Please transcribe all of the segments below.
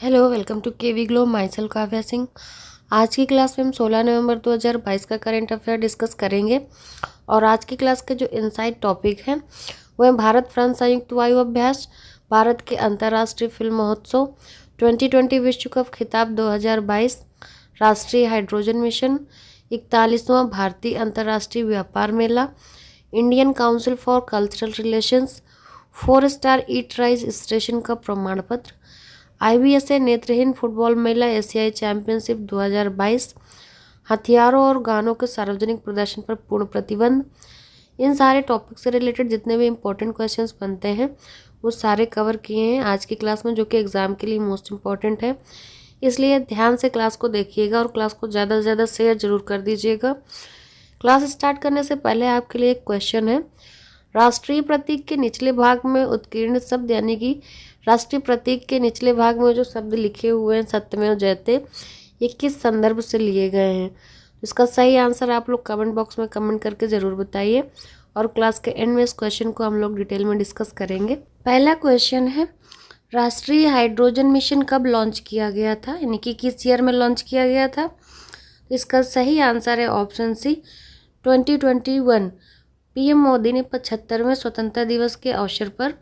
Hello, welcome to KV glow. My self Kavya Singh. आज की class में हम 16 नवंबर 2022 का करंट अफेयर डिस्कस करेंगे और आज की क्लास के जो इनसाइट टॉपिक हैं वो है भारत फ्रांस संयुक्त वायु अभ्यास, भारत के अंतर्राष्ट्रीय फिल्म महोत्सव, 2020 विश्व कप खिताब 2022, राष्ट्रीय हाइड्रोजन मिशन, 41वां भारतीय अंतर्राष्ट्रीय व्यापार मेला, Indian council for cultural relations, 4 star eat right station का प्रमाण पत्र, IBSA नेत्रहीन फुटबॉल महिला एशियाई चैंपियनशिप 2022, हथियारों और गानों के सार्वजनिक प्रदर्शन पर पूर्ण प्रतिबंध। इन सारे टॉपिक से रिलेटेड जितने भी इम्पोर्टेंट क्वेश्चंस बनते हैं वो सारे कवर किए हैं आज की क्लास में, जो कि एग्ज़ाम के लिए मोस्ट इम्पॉर्टेंट है। इसलिए ध्यान से क्लास को देखिएगा और क्लास को ज़्यादा से ज़्यादा शेयर जरूर कर दीजिएगा। क्लास स्टार्ट करने से पहले आपके लिए एक क्वेश्चन है। राष्ट्रीय प्रतीक के निचले भाग में उत्कीर्ण शब्द, यानी कि राष्ट्रीय प्रतीक के निचले भाग में जो शब्द लिखे हुए हैं सत्यमेव जयते, ये किस संदर्भ से लिए गए हैं? इसका सही आंसर आप लोग कमेंट बॉक्स में कमेंट करके ज़रूर बताइए और क्लास के एंड में इस क्वेश्चन को हम लोग डिटेल में डिस्कस करेंगे। पहला क्वेश्चन है, राष्ट्रीय हाइड्रोजन मिशन कब लॉन्च किया गया था, यानी कि किस ईयर में लॉन्च किया गया था? इसका सही आंसर है ऑप्शन सी, 2021। पीएम मोदी ने 75वें स्वतंत्रता दिवस के अवसर पर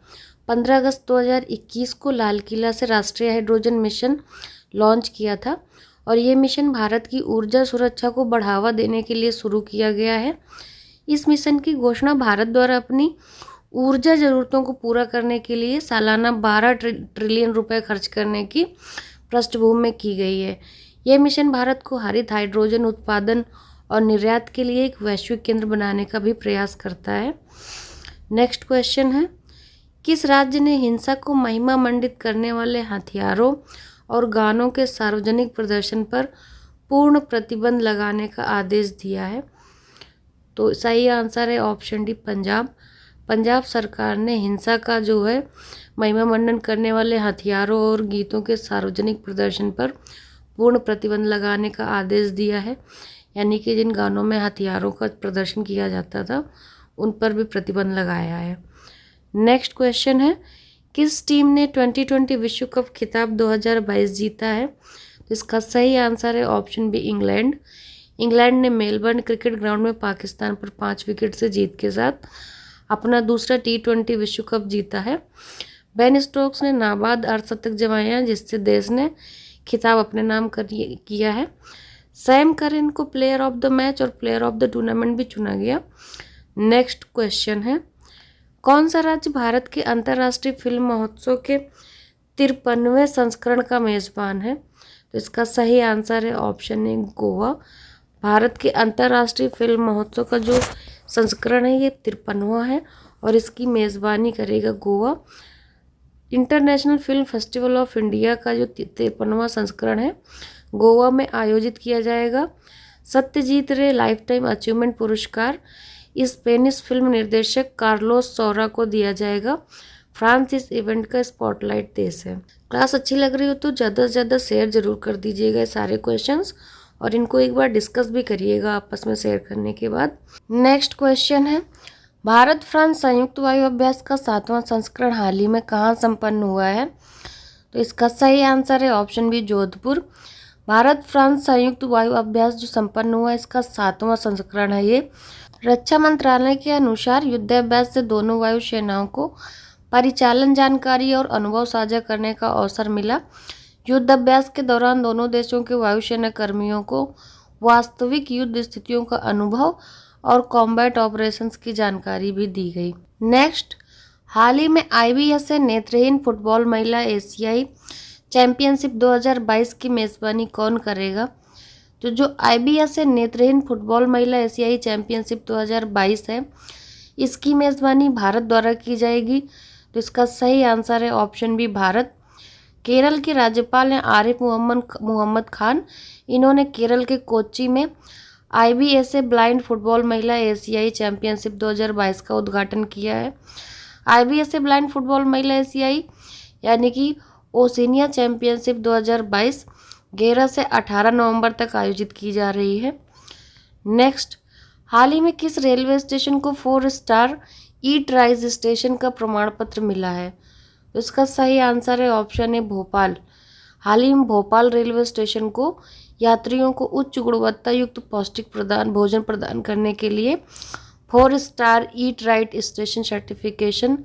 15 अगस्त 2021 को लाल किला से राष्ट्रीय हाइड्रोजन मिशन लॉन्च किया था और ये मिशन भारत की ऊर्जा सुरक्षा को बढ़ावा देने के लिए शुरू किया गया है। इस मिशन की घोषणा भारत द्वारा अपनी ऊर्जा ज़रूरतों को पूरा करने के लिए सालाना 12 ट्रिलियन रुपए खर्च करने की पृष्ठभूमि में की गई है। यह मिशन भारत को हरित हाइड्रोजन उत्पादन और निर्यात के लिए एक वैश्विक केंद्र बनाने का भी प्रयास करता है। नेक्स्ट क्वेश्चन है, किस राज्य ने हिंसा को महिमा मंडित करने वाले हथियारों और गानों के सार्वजनिक प्रदर्शन पर पूर्ण प्रतिबंध लगाने का आदेश दिया है? तो सही आंसर है ऑप्शन डी, पंजाब। पंजाब सरकार ने हिंसा का जो है महिमा मंडन करने वाले हथियारों और गीतों के सार्वजनिक प्रदर्शन पर पूर्ण प्रतिबंध लगाने का आदेश दिया है, यानी कि जिन गानों में हथियारों का प्रदर्शन किया जाता था उन पर भी प्रतिबंध लगाया है। नेक्स्ट क्वेश्चन है, किस टीम ने 2020 विश्व कप खिताब 2022 जीता है? तो इसका सही आंसर है ऑप्शन बी, इंग्लैंड। इंग्लैंड ने मेलबर्न क्रिकेट ग्राउंड में पाकिस्तान पर 5 विकेट से जीत के साथ अपना दूसरा T20 विश्व कप जीता है। बेन स्टोक्स ने नाबाद अर्धशतक जमाए हैं, जिससे देश ने खिताब अपने नाम किया है। सैम करन को प्लेयर ऑफ द मैच और प्लेयर ऑफ द टूर्नामेंट भी चुना गया। नेक्स्ट क्वेश्चन है, कौन सा राज्य भारत के अंतर्राष्ट्रीय फिल्म महोत्सव के 53वें संस्करण का मेजबान है? तो इसका सही आंसर है ऑप्शन ए, गोवा। भारत के अंतर्राष्ट्रीय फिल्म महोत्सव का जो संस्करण है ये 53वां है और इसकी मेज़बानी करेगा Goa. International film festival of India का जो 53वां संस्करण है गोवा में आयोजित किया जाएगा। सत्यजीत रे लाइफ टाइम अचीवमेंट पुरस्कार स्पेनिश फिल्म निर्देशक कार्लोस सौरा को दिया जाएगा। फ्रांस इस इवेंट का स्पॉटलाइट देश है। क्लास अच्छी लग रही हो तो ज़्यादा से ज़्यादा शेयर जरूर कर दीजिएगा सारे क्वेश्चंस और इनको एक बार डिस्कस भी करिएगा आपस में शेयर करने के बाद। नेक्स्ट क्वेश्चन है, भारत फ्रांस संयुक्त वायु अभ्यास का 7वां संस्करण हाल ही में कहाँ संपन्न हुआ है? तो इसका सही आंसर है option B, Jodhpur. Bharat France संयुक्त वायु अभ्यास जो संपन्न हुआ है इसका 7वां संस्करण है ये। रक्षा मंत्रालय के अनुसार युद्धाभ्यास से दोनों वायु सेनाओं को परिचालन जानकारी और अनुभव साझा करने का अवसर मिला। युद्धाभ्यास के दौरान दोनों देशों के वायुसेना कर्मियों को वास्तविक युद्ध स्थितियों का अनुभव और कॉम्बैट ऑपरेशंस की जानकारी भी दी गई। नेक्स्ट, हाल ही में IBSA नेत्रहीन फुटबॉल महिला एशियाई चैंपियनशिप 2022 की मेज़बानी कौन करेगा? तो जो IBSA नेत्रहीन फुटबॉल महिला एशियाई चैंपियनशिप 2022 है इसकी मेज़बानी भारत द्वारा की जाएगी। तो इसका सही आंसर है ऑप्शन बी, भारत। केरल के राज्यपाल हैं आरिफ मोहम्मद खान। इन्होंने केरल के कोच्चि में IBSA ब्लाइंड फुटबॉल महिला एशियाई चैंपियनशिप 2022 का उद्घाटन किया है। IBSA ब्लाइंड फुटबॉल महिला एशियाई यानी कि ओशिनिया चैंपियनशिप 2022 11 से 18 नवंबर तक आयोजित की जा रही है। नेक्स्ट, हाल ही में किस रेलवे स्टेशन को 4 स्टार ईट राइस स्टेशन का प्रमाण पत्र मिला है? तो इसका सही आंसर है ऑप्शन ए, भोपाल। हाल ही में भोपाल रेलवे स्टेशन को यात्रियों को उच्च गुणवत्ता युक्त पौष्टिक भोजन प्रदान करने के लिए 4 star eat right station certification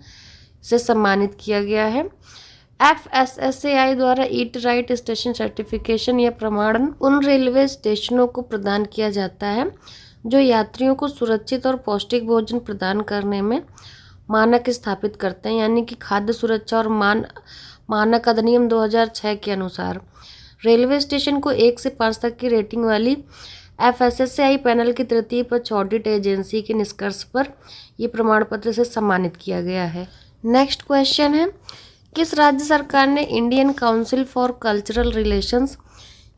से सम्मानित किया गया है। FSSAI द्वारा ईट राइट स्टेशन सर्टिफिकेशन या प्रमाणन उन रेलवे स्टेशनों को प्रदान किया जाता है जो यात्रियों को सुरक्षित और पौष्टिक भोजन प्रदान करने में मानक स्थापित करते हैं, यानी कि खाद्य सुरक्षा और मानक अधिनियम 2006 के अनुसार रेलवे स्टेशन को 1 से 5 तक की रेटिंग वाली FSSAI पैनल की तृतीय पक्ष ऑडिट एजेंसी के निष्कर्ष पर यह प्रमाण पत्र से सम्मानित किया गया है। नेक्स्ट क्वेश्चन है, किस राज्य सरकार ने Indian council for cultural relations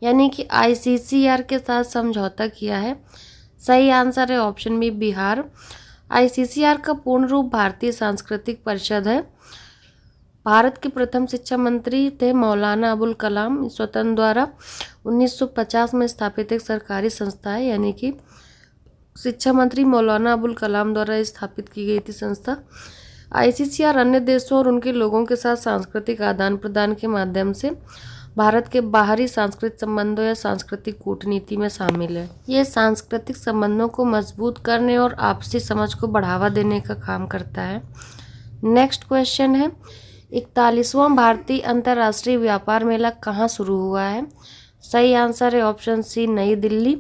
यानी कि ICCR के साथ समझौता किया है? सही आंसर है ऑप्शन बी बिहार। ICCR का पूर्ण रूप भारतीय सांस्कृतिक परिषद है। भारत के प्रथम शिक्षा मंत्री थे मौलाना अबुल कलाम। स्वतंत्र द्वारा 1950 में स्थापित एक सरकारी संस्था है, यानी कि शिक्षा मंत्री मौलाना अबुल कलाम द्वारा स्थापित की गई थी संस्था। ICCR अन्य देशों और उनके लोगों के साथ सांस्कृतिक आदान प्रदान के माध्यम से भारत के बाहरी सांस्कृतिक संबंधों या सांस्कृतिक कूटनीति में शामिल है। ये सांस्कृतिक संबंधों को मजबूत करने और आपसी समझ को बढ़ावा देने का काम करता है। नेक्स्ट क्वेश्चन है, 41वां भारतीय अंतर्राष्ट्रीय व्यापार मेला कहाँ शुरू हुआ है? सही आंसर है ऑप्शन सी नई दिल्ली।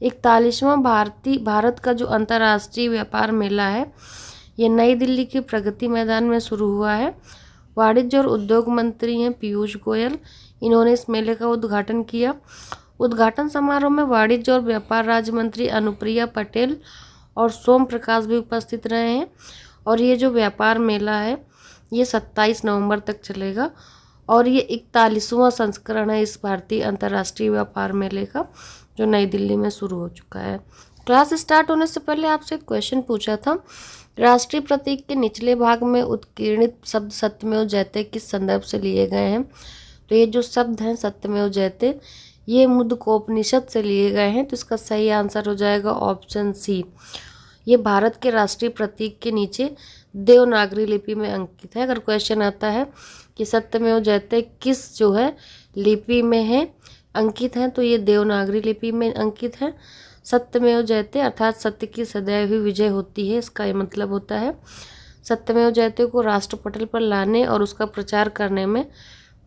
41वां भारत का जो अंतर्राष्ट्रीय व्यापार मेला है ये नई दिल्ली के प्रगति मैदान में शुरू हुआ है। वाणिज्य और उद्योग मंत्री हैं पीयूष गोयल, इन्होंने इस मेले का उद्घाटन किया। उद्घाटन समारोह में वाणिज्य और व्यापार राज्य मंत्री अनुप्रिया पटेल और सोम प्रकाश भी उपस्थित रहे हैं। और ये जो व्यापार मेला है ये 27 नवंबर तक चलेगा और ये 41वां संस्करण है इस भारतीय अंतर्राष्ट्रीय व्यापार मेले का, जो नई दिल्ली में शुरू हो चुका है। क्लास स्टार्ट होने से पहले आपसे एक क्वेश्चन पूछा था, राष्ट्रीय प्रतीक के निचले भाग में उत्कीर्णित शब्द सत्यमेव जयते किस संदर्भ से लिए गए हैं? तो ये जो शब्द हैं सत्यमेव जयते ये मुद्गकोपनिषद से लिए गए हैं। तो इसका सही आंसर हो जाएगा ऑप्शन सी। ये भारत के राष्ट्रीय प्रतीक के नीचे देवनागरी लिपि में अंकित है। अगर क्वेश्चन आता है कि सत्यमेव जयते किस जो है लिपि में है अंकित है, तो ये देवनागरी लिपि में अंकित है। सत्यमेव जयते अर्थात सत्य की सदैव ही विजय होती है, इसका ये मतलब होता है। सत्यमेव जयते को राष्ट्र पटल पर लाने और उसका प्रचार करने में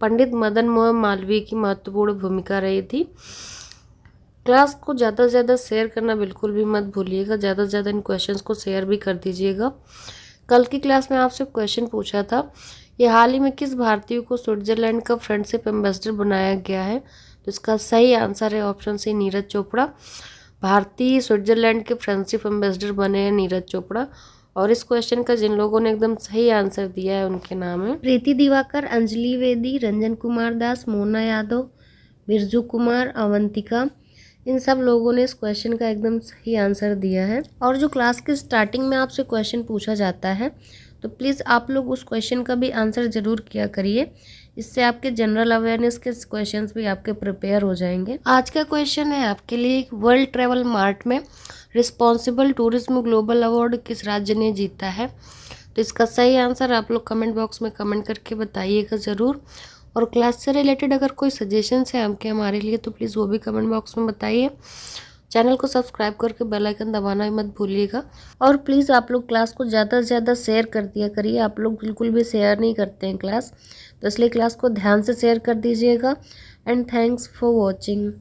पंडित मदन मोहन मालवीय की महत्वपूर्ण भूमिका रही थी। क्लास को ज़्यादा से ज़्यादा शेयर करना बिल्कुल भी मत भूलिएगा, ज़्यादा से ज़्यादा इन क्वेश्चंस को शेयर भी कर दीजिएगा। कल की क्लास में आपसे क्वेश्चन पूछा था, ये हाल ही में किस भारतीय को स्विट्जरलैंड का फ्रेंडशिप एम्बेसडर बनाया गया है? तो इसका सही आंसर है ऑप्शन सी नीरज चोपड़ा। भारतीय स्विट्जरलैंड के फ्रेंडशिप एम्बेसडर बने हैं नीरज चोपड़ा। और इस क्वेश्चन का जिन लोगों ने एकदम सही आंसर दिया है उनके नाम है प्रीति दिवाकर, अंजलि वेदी, रंजन कुमार दास, मोना यादव, बिरजू कुमार, अवंतिका। इन सब लोगों ने इस क्वेश्चन का एकदम सही आंसर दिया है। और जो क्लास की स्टार्टिंग में आपसे क्वेश्चन पूछा जाता है तो प्लीज़ आप लोग उस क्वेश्चन का भी आंसर ज़रूर किया करिए, इससे आपके जनरल अवेयरनेस के क्वेश्चंस भी आपके प्रिपेयर हो जाएंगे। आज का क्वेश्चन है आपके लिए, वर्ल्ड ट्रैवल मार्ट में रिस्पॉन्सिबल टूरिज्म ग्लोबल अवार्ड किस राज्य ने जीता है? तो इसका सही आंसर आप लोग कमेंट बॉक्स में कमेंट करके बताइएगा ज़रूर। और क्लास से रिलेटेड अगर कोई सजेशंस है आपके हमारे लिए तो प्लीज़ वो भी कमेंट बॉक्स में बताइए। चैनल को सब्सक्राइब करके बेल आइकन दबाना ही मत भूलिएगा। और प्लीज़ आप लोग क्लास को ज़्यादा से ज़्यादा शेयर कर दिया करिए, आप लोग बिल्कुल भी शेयर नहीं करते हैं क्लास, तो इसलिए क्लास को ध्यान से शेयर कर दीजिएगा। And thanks for watching.